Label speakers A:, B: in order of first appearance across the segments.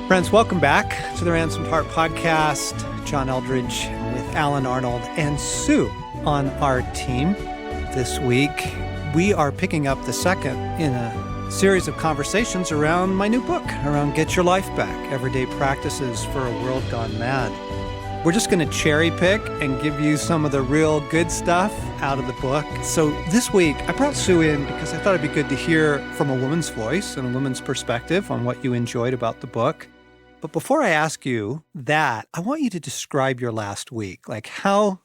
A: Friends, welcome back to the Ransomed Heart Podcast. John Eldredge with Alan Arnold and Sue on our team. This week, we are picking up the second in a series of conversations around my new book, around Get Your Life Back, Everyday Practices for a World Gone Mad. We're just going to cherry pick and give you some of the real good stuff out of the book. So this week, I brought Sue in because I thought it'd be good to hear from a woman's voice and a woman's perspective on what you enjoyed about the book. But before I ask you that, I want you to describe your last week. Like, how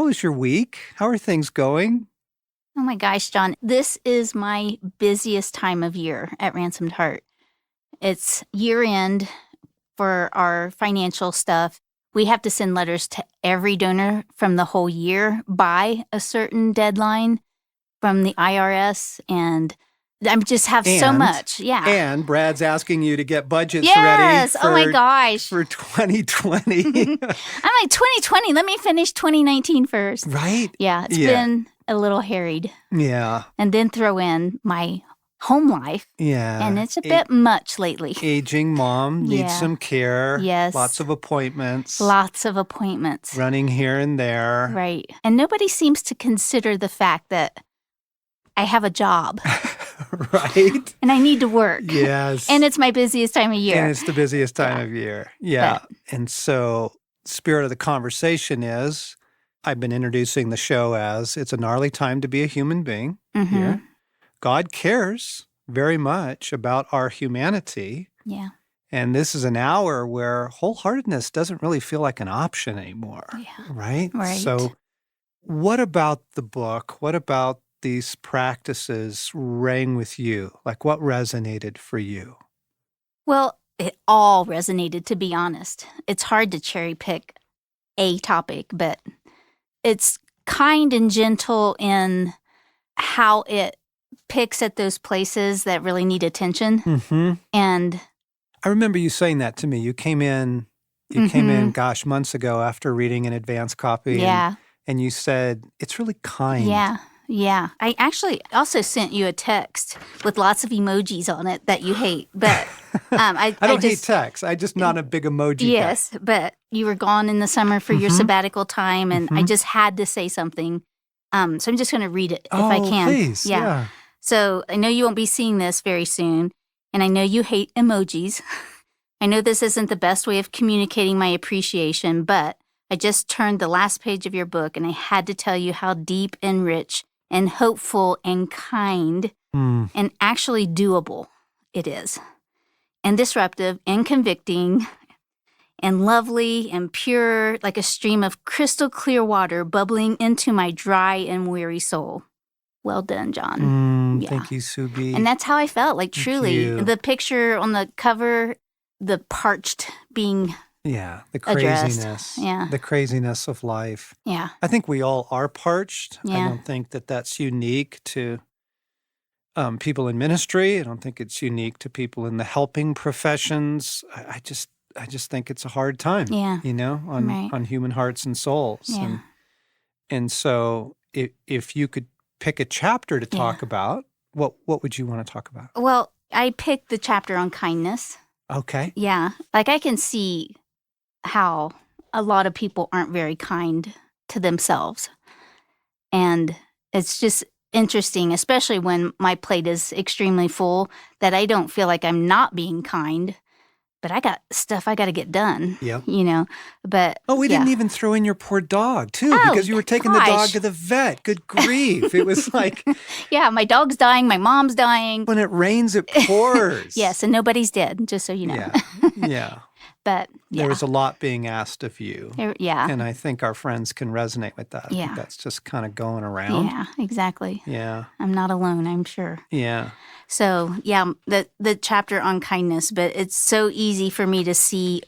A: is your week? How are things going?
B: Oh my gosh, John, this is my busiest time of year at Ransomed Heart. It's year end for our financial stuff. We have to send letters to every donor from the whole year by a certain deadline from the IRS, and I just have so much. Yeah.
A: And Brad's asking you to get budgets
B: ready
A: for,
B: oh my gosh.
A: For 2020.
B: I'm like, 2020, let me finish 2019 first.
A: Right?
B: Yeah, it's been a little harried.
A: Yeah.
B: And then throw in my home life.
A: Yeah.
B: And it's a bit much lately.
A: Aging mom needs some care.
B: Yes.
A: Lots of appointments.
B: Running
A: here and there.
B: Right. And nobody seems to consider the fact that I have a job.
A: Right.
B: And I need to work.
A: Yes.
B: And it's my busiest time of year.
A: And it's the busiest time of year. Yeah. And so, spirit of the conversation is, I've been introducing the show as, it's a gnarly time to be a human being here. God cares very much about our humanity.
B: Yeah.
A: And this is an hour where wholeheartedness doesn't really feel like an option anymore.
B: Yeah.
A: Right?
B: Right.
A: So, what about the book? What about these practices rang with you? Like, what resonated for you?
B: Well, it all resonated, to be honest. It's hard to cherry pick a topic, but it's kind and gentle in how it picks at those places that really need attention.
A: Mm-hmm.
B: And
A: I remember you saying that to me. You came in, gosh, months ago after reading an advance copy.
B: Yeah.
A: And you said, it's really kind.
B: Yeah. Yeah. I actually also sent you a text with lots of emojis on it that you hate. But
A: I don't hate text. I'm just not a big emoji guy.
B: Yes, but you were gone in the summer for your sabbatical time, and I just had to say something. So I'm just going to read it if I can.
A: Please. Yeah.
B: So I know you won't be seeing this very soon, and I know you hate emojis. I know this isn't the best way of communicating my appreciation, but I just turned the last page of your book, and I had to tell you how deep and rich and hopeful and kind and actually doable it is. And disruptive and convicting and lovely and pure, like a stream of crystal clear water bubbling into my dry and weary soul. Well done, John.
A: Thank you, Subi.
B: And that's how I felt, like truly.
A: you.
B: The picture on the cover, the parched being
A: the craziness.
B: addressed. Yeah.
A: The craziness of life.
B: Yeah.
A: I think we all are parched.
B: Yeah.
A: I don't think that that's unique to people in ministry. I don't think it's unique to people in the helping professions. I just think it's a hard time, on human hearts and souls.
B: Yeah.
A: And so if you could pick a chapter to talk about, what would you want to talk about?
B: Well, I picked the chapter on kindness.
A: Okay.
B: Yeah. Like I can see how a lot of people aren't very kind to themselves. And it's just interesting, especially when my plate is extremely full, that I don't feel like I'm not being kind, but I got stuff I got to get done.
A: Yep.
B: But
A: we didn't even throw in your poor dog too, because you were taking the dog to the vet. Good grief. It was like,
B: yeah, my dog's dying, my mom's dying.
A: When it rains, it pours.
B: Yes, and nobody's dead, just so you know.
A: Yeah.
B: But
A: there was a lot being asked of you.
B: Yeah.
A: And I think our friends can resonate with that.
B: Yeah.
A: That's just kind of going around.
B: Yeah, exactly.
A: Yeah.
B: I'm not alone, I'm sure.
A: Yeah.
B: So, the chapter on kindness, but it's so easy for me to see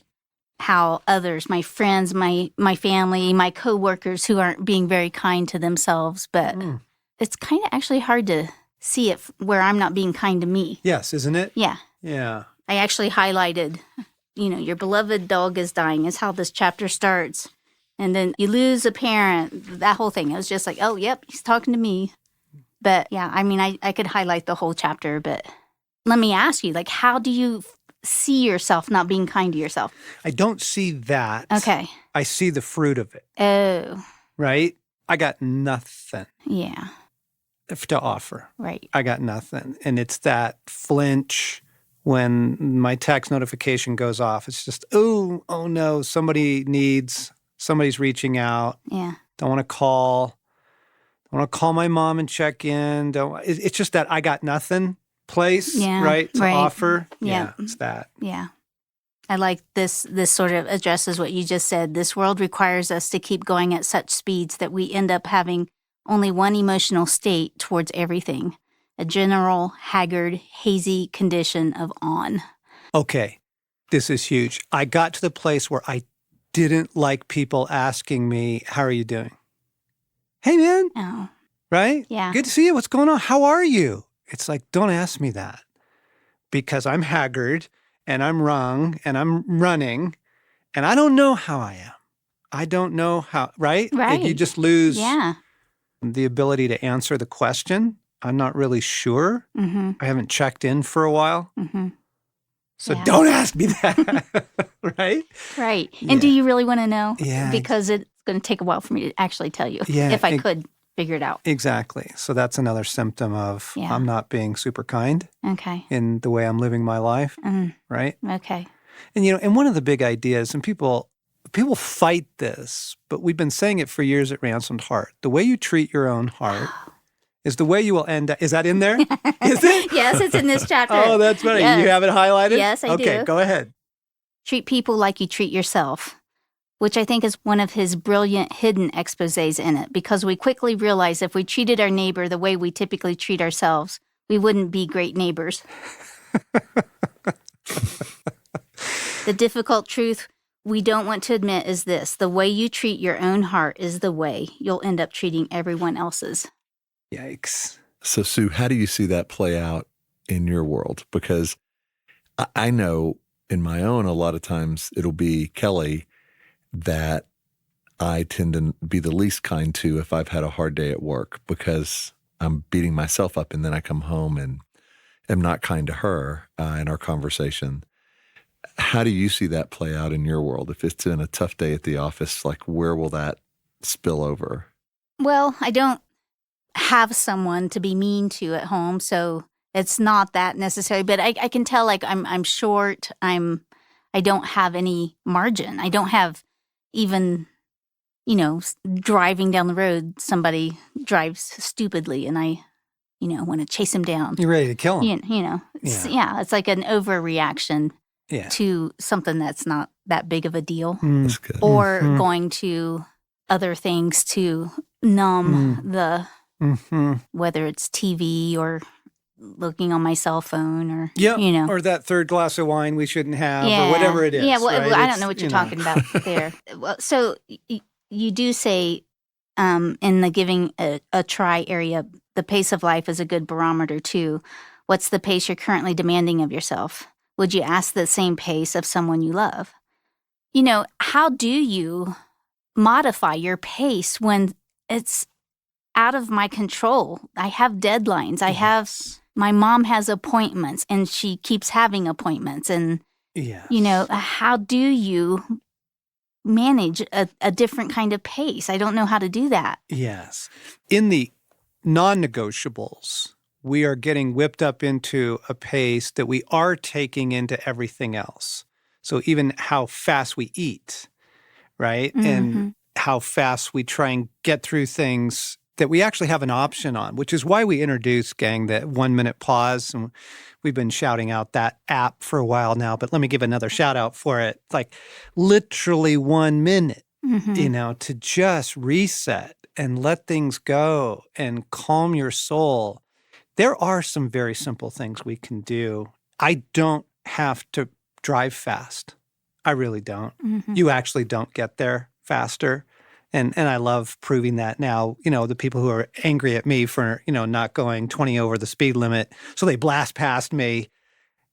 B: how others, my friends, my family, my coworkers who aren't being very kind to themselves, but it's kind of actually hard to see it where I'm not being kind to me.
A: Yes, isn't it?
B: Yeah.
A: Yeah.
B: I actually highlighted, your beloved dog is dying is how this chapter starts. And then you lose a parent, that whole thing. It was just like, oh, yep, he's talking to me. But yeah, I mean, I could highlight the whole chapter, but let me ask you, like, how do you see yourself not being kind to yourself?
A: I don't see that.
B: Okay.
A: I see the fruit of it,
B: Oh,
A: right? I got nothing
B: yeah.
A: to offer.
B: Right.
A: I got nothing. And it's that flinch when my text notification goes off. It's just, oh no, somebody's reaching out.
B: Yeah.
A: Don't want to call. Don't want to call my mom and check in. It's just that I got nothing place, right, to offer.
B: Yeah.
A: It's that.
B: Yeah. I like this sort of addresses what you just said. This world requires us to keep going at such speeds that we end up having only one emotional state towards everything, a general, haggard, hazy condition of on.
A: Okay, this is huge. I got to the place where I didn't like people asking me, how are you doing? Hey, man.
B: Oh.
A: Right?
B: Yeah.
A: Good to see you. What's going on? How are you? It's like, don't ask me that because I'm haggard and I'm wrung and I'm running and I don't know how I am. I don't know how, right?
B: Right.
A: You just lose
B: Yeah.
A: the ability to answer the question. I'm not really sure.
B: Mm-hmm.
A: I haven't checked in for a while.
B: Mm-hmm.
A: So
B: Yeah.
A: don't ask me that, right?
B: Right.
A: Yeah.
B: And do you really want to know?
A: Yeah.
B: Because it's going to take a while for me to actually tell you
A: Yeah,
B: if I could figure it out.
A: Exactly. So that's another symptom of
B: Yeah.
A: I'm not being super kind
B: Okay.
A: in the way I'm living my life, right?
B: Okay.
A: And, and one of the big ideas, and people fight this, but we've been saying it for years at Ransomed Heart. The way you treat your own heart is the way you will end up. Is that in there? Is it?
B: Yes, it's in this chapter.
A: Oh, that's right.
B: Yes.
A: You have it highlighted?
B: Yes, I do.
A: Okay, go ahead.
B: Treat people like you treat yourself, which I think is one of his brilliant hidden exposés in it, because we quickly realize if we treated our neighbor the way we typically treat ourselves, we wouldn't be great neighbors. The difficult truth we don't want to admit is this: the way you treat your own heart is the way you'll end up treating everyone else's.
A: Yikes.
C: So, Sue, how do you see that play out in your world? Because I know in my own, a lot of times it'll be Kelly that I tend to be the least kind to if I've had a hard day at work because I'm beating myself up and then I come home and am not kind to her in our conversation. How do you see that play out in your world? If it's been a tough day at the office, like where will that spill over?
B: Well, I don't have someone to be mean to at home, so it's not that necessary. But I can tell, like I'm short. I don't have any margin. I don't have even, driving down the road, somebody drives stupidly, and I, want to chase him down.
A: You're ready to kill him.
B: It's like an overreaction
A: Yeah.
B: to something that's not that big of a deal,
C: That's good.
B: or going to other things to numb the. Whether it's TV or looking on my cell phone or,
A: or that third glass of wine we shouldn't have or whatever it is.
B: Yeah, well,
A: right?
B: I don't know what you're talking about there. Well, so you do say in the giving a try area, the pace of life is a good barometer too. What's the pace you're currently demanding of yourself? Would you ask the same pace of someone you love? How do you modify your pace when it's out of my control? I have deadlines. My mom has appointments and she keeps having appointments. And, how do you manage a different kind of pace? I don't know how to do that.
A: Yes. In the non-negotiables, we are getting whipped up into a pace that we are taking into everything else. So even how fast we eat, right?
B: Mm-hmm.
A: And how fast we try and get through things that we actually have an option on, which is why we introduced, gang, that 1 minute pause. And we've been shouting out that app for a while now, but let me give another shout out for it. Like literally 1 minute, to just reset and let things go and calm your soul. There are some very simple things we can do. I don't have to drive fast. I really don't. You actually don't get there faster. And I love proving that now, the people who are angry at me for, not going 20 over the speed limit. So they blast past me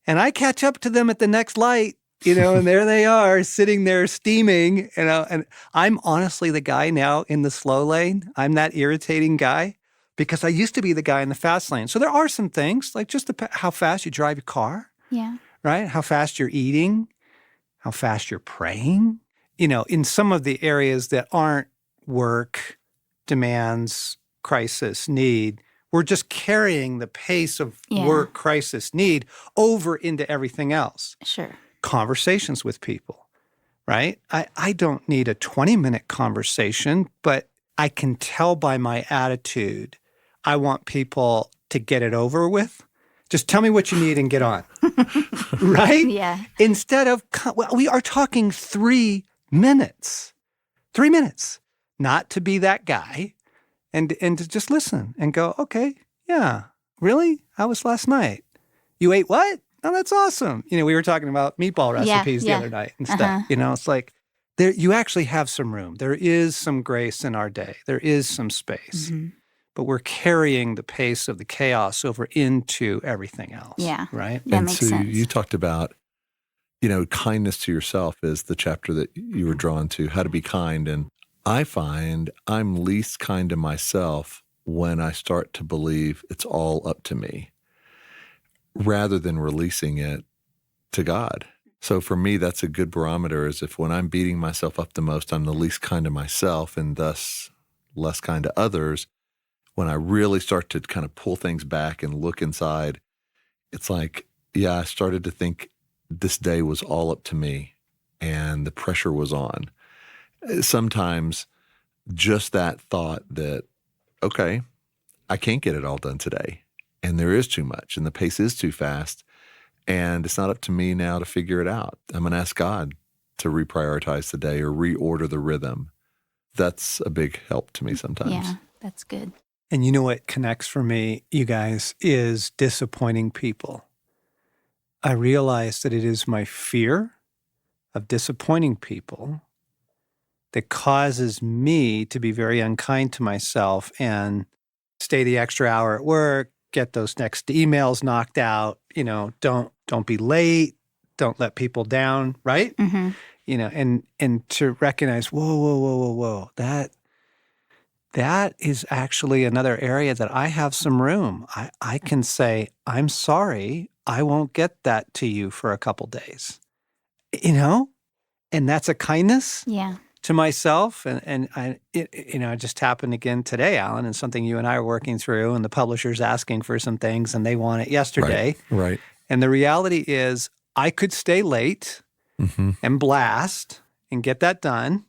A: and I catch up to them at the next light, and there they are sitting there steaming, and I'm honestly the guy now in the slow lane. I'm that irritating guy because I used to be the guy in the fast lane. So there are some things like just how fast you drive your car.
B: Yeah.
A: right? How fast you're eating, how fast you're praying. In some of the areas that aren't work, demands, crisis, need, we're just carrying the pace of work, crisis, need over into everything else.
B: Sure.
A: Conversations with people, right? I don't need a 20-minute conversation, but I can tell by my attitude, I want people to get it over with. Just tell me what you need and get on, right?
B: Yeah.
A: Instead of, we are talking 3 minutes, 3 minutes, not to be that guy and to just listen and go, okay, yeah, really? How was last night? You ate what? Oh, that's awesome. We were talking about meatball recipes the other night and stuff. It's like you actually have some room. There is some grace in our day. There is some space. Mm-hmm. But we're carrying the pace of the chaos over into everything else. Yeah. Right?
B: That makes sense.
C: You talked about, kindness to yourself is the chapter that you were drawn to, how to be kind. And I find I'm least kind to myself when I start to believe it's all up to me, rather than releasing it to God. So for me, that's a good barometer, is if when I'm beating myself up the most, I'm the least kind to myself and thus less kind to others. When I really start to kind of pull things back and look inside, it's like, I started to think this day was all up to me and the pressure was on. Sometimes just that thought that, okay, I can't get it all done today, and there is too much, and the pace is too fast, and it's not up to me now to figure it out. I'm going to ask God to reprioritize the day or reorder the rhythm. That's a big help to me sometimes.
B: Yeah, that's good.
A: And you know what connects for me, you guys, is disappointing people. I realize that it is my fear of disappointing people that causes me to be very unkind to myself and stay the extra hour at work, get those next emails knocked out, don't be late, don't let people down, right? Mm-hmm. And to recognize, whoa, that is actually another area that I have some room. I can say, I'm sorry, I won't get that to you for a couple days, and that's a kindness.
B: Yeah.
A: To myself, and it just happened again today, Alan, and something you and I are working through, and the publisher's asking for some things, and they want it yesterday.
C: Right.
A: And the reality is, I could stay late and blast and get that done,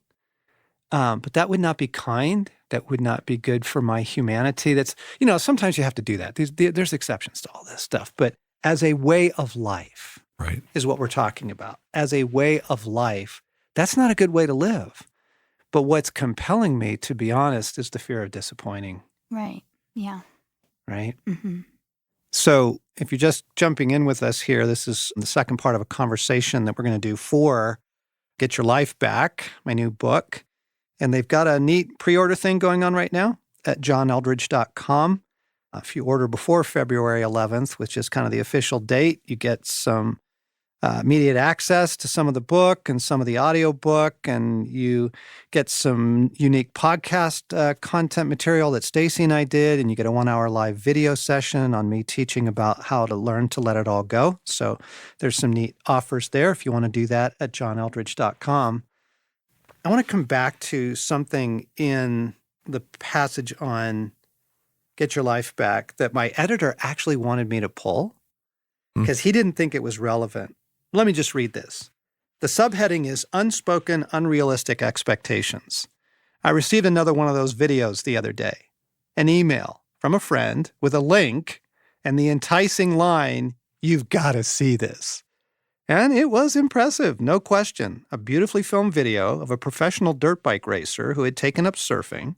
A: but that would not be kind. That would not be good for my humanity. That's sometimes you have to do that. There's exceptions to all this stuff, but as a way of life,
C: right, is
A: what we're talking about. As a way of life. That's not a good way to live. But what's compelling me, to be honest, is the fear of disappointing.
B: Right. Yeah.
A: Right? Mm-hmm. So if you're just jumping in with us here, this is the second part of a conversation that we're going to do for Get Your Life Back, my new book. And they've got a neat pre-order thing going on right now at johneldridge.com. If you order before February 11th, which is kind of the official date, you get some immediate access to some of the book and some of the audio book, and you get some unique podcast content material that Stacy and I did, and you get a 1-hour live video session on me teaching about how to learn to let it all go. So there's some neat offers there if you want to do that at johneldridge.com. I want to come back to something in the passage on Get Your Life Back that my editor actually wanted me to pull because he didn't think it was relevant. Let me just read this. The subheading is Unspoken Unrealistic Expectations. I received another one of those videos the other day, an email from a friend with a link and the enticing line, "You've got to see this." And it was impressive, no question. A beautifully filmed video of a professional dirt bike racer who had taken up surfing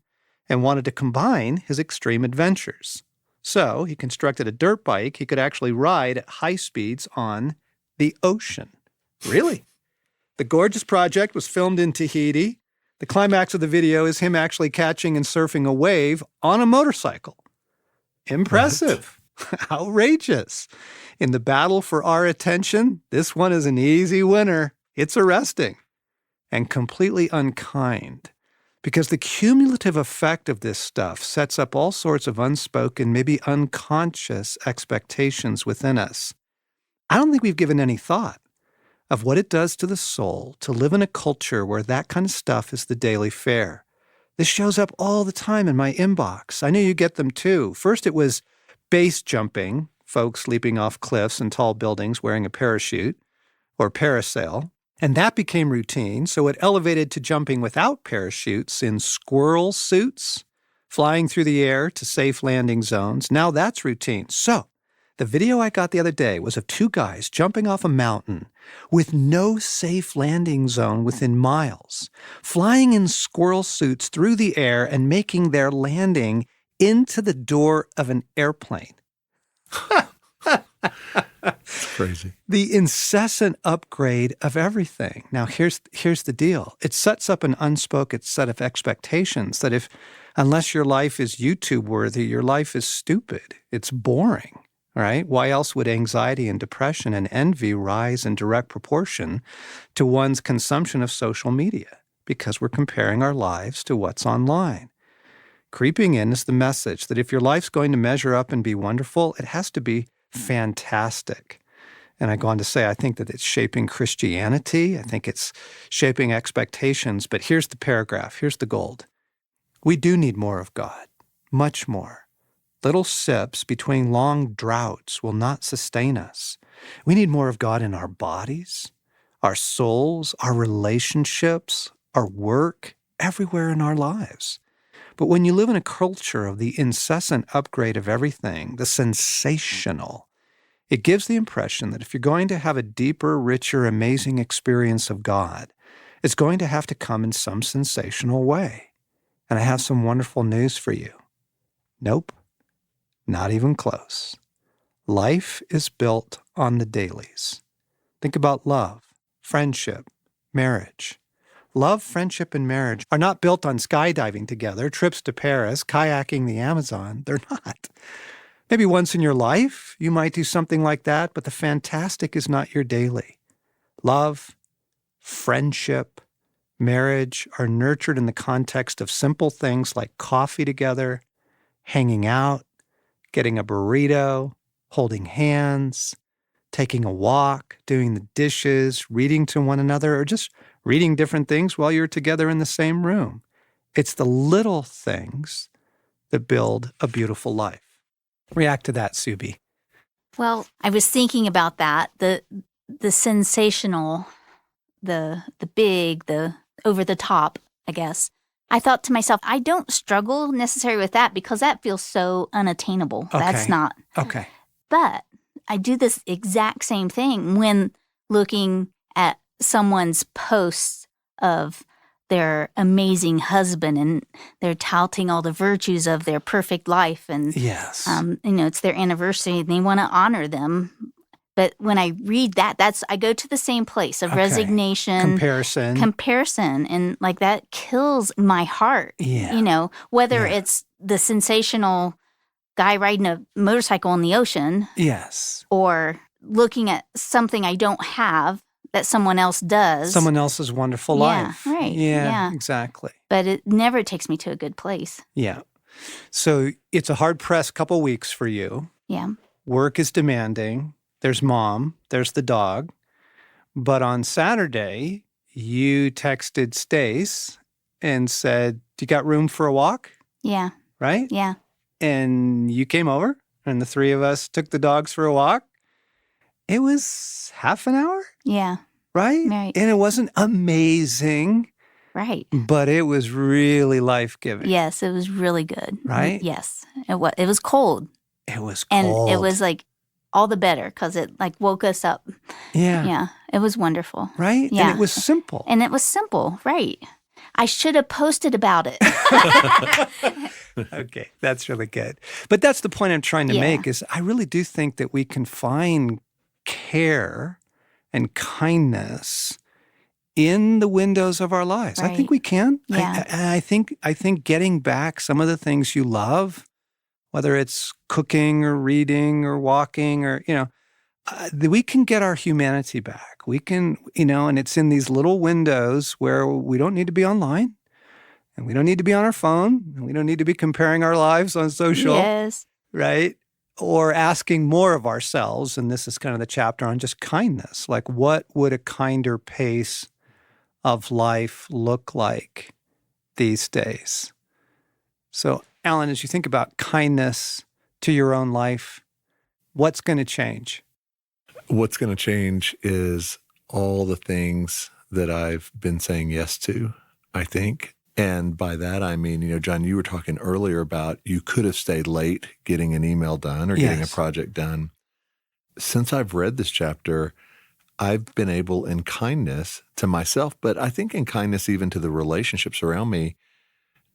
A: and wanted to combine his extreme adventures. So he constructed a dirt bike he could actually ride at high speeds on the ocean. Really? The gorgeous project was filmed in Tahiti. The climax of the video is him actually catching and surfing a wave on a motorcycle. Impressive. Outrageous. In the battle for our attention, this one is an easy winner. It's arresting and completely unkind because the cumulative effect of this stuff sets up all sorts of unspoken, maybe unconscious expectations within us. I don't think we've given any thought of what it does to the soul to live in a culture where that kind of stuff is the daily fare. This shows up all the time in my inbox. I know you get them too. First, it was base jumping, folks leaping off cliffs and tall buildings wearing a parachute or parasail. And that became routine, so it elevated to jumping without parachutes in squirrel suits, flying through the air to safe landing zones. Now that's routine. So the video I got the other day was of two guys jumping off a mountain with no safe landing zone within miles, flying in squirrel suits through the air and making their landing into the door of an airplane.
C: It's crazy.
A: The incessant upgrade of everything. Now, here's the deal. It sets up an unspoken set of expectations that unless your life is YouTube worthy, your life is stupid. It's boring, right? Why else would anxiety and depression and envy rise in direct proportion to one's consumption of social media? Because we're comparing our lives to what's online. Creeping in is the message that if your life's going to measure up and be wonderful, it has to be fantastic. And I go on to say, I think that it's shaping Christianity. I think it's shaping expectations. But here's the paragraph. Here's the gold. We do need more of God, much more. Little sips between long droughts will not sustain us. We need more of God in our bodies, our souls, our relationships, our work, everywhere in our lives. But when you live in a culture of the incessant upgrade of everything, the sensational, it gives the impression that if you're going to have a deeper, richer, amazing experience of God, it's going to have to come in some sensational way. And I have some wonderful news for you. Nope, not even close. Life is built on the dailies. Think about love, friendship, marriage. Love, friendship, and marriage are not built on skydiving together, trips to Paris, kayaking the Amazon. They're not. Maybe once in your life, you might do something like that, but the fantastic is not your daily. Love, friendship, marriage are nurtured in the context of simple things like coffee together, hanging out, getting a burrito, holding hands, taking a walk, doing the dishes, reading to one another, or just reading different things while you're together in the same room. It's the little things that build a beautiful life. React to that, Subi.
B: Well, I was thinking about that, the sensational, the big, the over the top, I guess. I thought to myself, I don't struggle necessarily with that because that feels so unattainable.
A: Okay.
B: That's not.
A: Okay.
B: But I do this exact same thing when looking at someone's posts of their amazing husband and they're touting all the virtues of their perfect life. And,
A: Yes.
B: it's their anniversary and they want to honor them. But when I read that, I go to the same place of
A: Okay.
B: resignation. Comparison. And like that kills my heart.
A: Yeah.
B: Whether
A: Yeah.
B: it's the sensational guy riding a motorcycle in the ocean
A: Yes.
B: or looking at something I don't have that someone else does.
A: Someone else's wonderful life.
B: Right.
A: Yeah, exactly.
B: But it never takes me to a good place.
A: Yeah. So it's a hard-pressed couple weeks for you.
B: Yeah.
A: Work is demanding. There's mom. There's the dog. But on Saturday, you texted Stace and said, "Do you got room for a walk?"
B: Yeah.
A: Right?
B: Yeah.
A: And you came over, and the three of us took the dogs for a walk. It was half an hour,
B: Yeah.
A: right?
B: Right.
A: And it wasn't amazing,
B: Right.
A: but it was really life-giving.
B: Yes, it was really good.
A: Right?
B: Yes. It was cold.
A: It was
B: And
A: cold.
B: it was like all the better because it like woke us up.
A: Yeah.
B: Yeah. It was wonderful.
A: Right?
B: Yeah.
A: And it was simple.
B: And it was simple. Right. I should have posted about it.
A: Okay, that's really good. But that's the point I'm trying to
B: Yeah.
A: make is I really do think that we can find care and kindness in the windows of our lives. I think
B: Right.
A: we can.
B: Yeah.
A: I think getting back some of the things you love, whether it's cooking or reading or walking or, we can get our humanity back. We can, and it's in these little windows where we don't need to be online and we don't need to be on our phone and we don't need to be comparing our lives on social,
B: Yes.
A: right? or asking more of ourselves. And this is kind of the chapter on just kindness. Like, what would a kinder pace of life look like these days? So, Alan, as you think about kindness to your own life, what's going to change?
C: What's going to change is all the things that I've been saying yes to, I think. And by that, I mean, John, you were talking earlier about you could have stayed late getting an email done or getting a project done. Since I've read this chapter, I've been able in kindness to myself, but I think in kindness even to the relationships around me,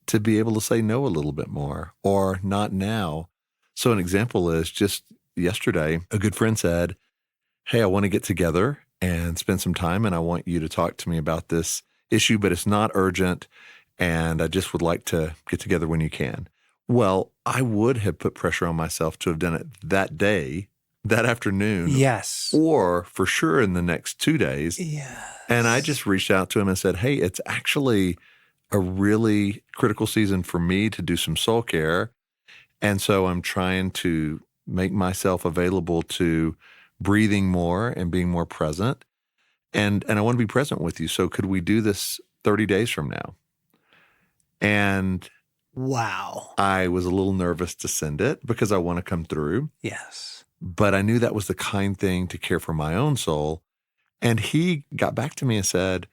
C: to be able to say no a little bit more or not now. So an example is just yesterday, a good friend said, hey, I want to get together and spend some time, and I want you to talk to me about this issue, but it's not urgent. And I just would like to get together when you can. Well, I would have put pressure on myself to have done it that day, that afternoon.
A: Yes.
C: Or for sure in the next 2 days.
A: Yes.
C: And I just reached out to him and said, hey, it's actually a really critical season for me to do some soul care. And so I'm trying to make myself available to breathing more and being more present. And I want to be present with you. So could we do this 30 days from now? And
A: wow,
C: I was a little nervous to send it because I want to come through.
A: Yes.
C: But I knew that was the kind thing to care for my own soul. And he got back to me and said,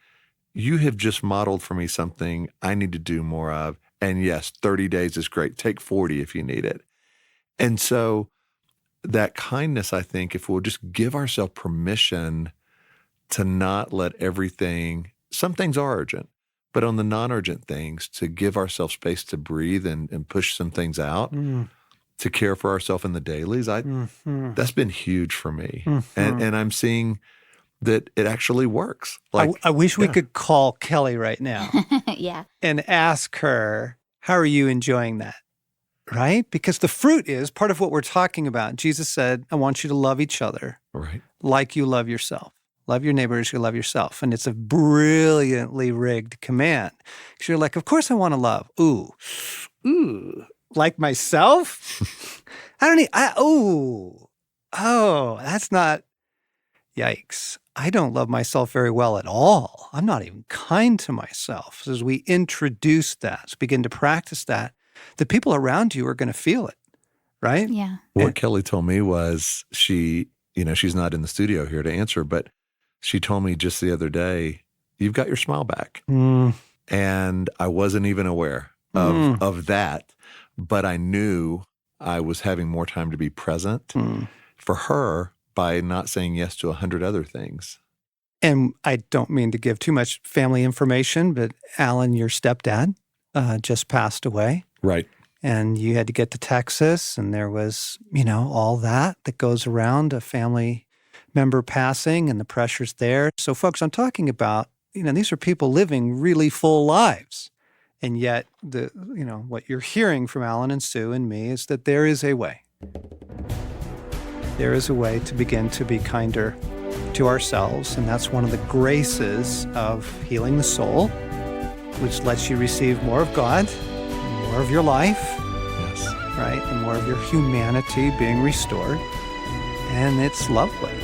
C: you have just modeled for me something I need to do more of. And yes, 30 days is great. Take 40 if you need it. And so that kindness, I think, if we'll just give ourselves permission to not let everything, some things are urgent, but on the non-urgent things, to give ourselves space to breathe and push some things out, to care for ourselves in the dailies, that's been huge for me. And I'm seeing that it actually works. Like,
A: I wish we could call Kelly right now
B: Yeah.
A: and ask her, how are you enjoying that? Right? Because the fruit is part of what we're talking about. Jesus said, I want you to love each other
C: right.
A: like you love yourself. Love your neighbor as you love yourself. And it's a brilliantly rigged command. Because you're like, of course I want to love. Ooh, like myself? I don't need, that's not, yikes. I don't love myself very well at all. I'm not even kind to myself. So as we introduce that, as we begin to practice that, the people around you are going to feel it, right?
B: Yeah.
C: What Kelly told me was she's not in the studio here to answer, but she told me just the other day, you've got your smile back. And I wasn't even aware of that, but I knew I was having more time to be present for her by not saying yes to 100 other things.
A: And I don't mean to give too much family information, but Alan, your stepdad, just passed away.
C: Right.
A: And you had to get to Texas, and there was, all that goes around a family member passing and the pressures there. So folks, I'm talking about, these are people living really full lives. And yet what you're hearing from Alan and Sue and me is that there is a way. There is a way to begin to be kinder to ourselves. And that's one of the graces of healing the soul, which lets you receive more of God, more of your life,
C: Yes.
A: right? And more of your humanity being restored. And it's lovely.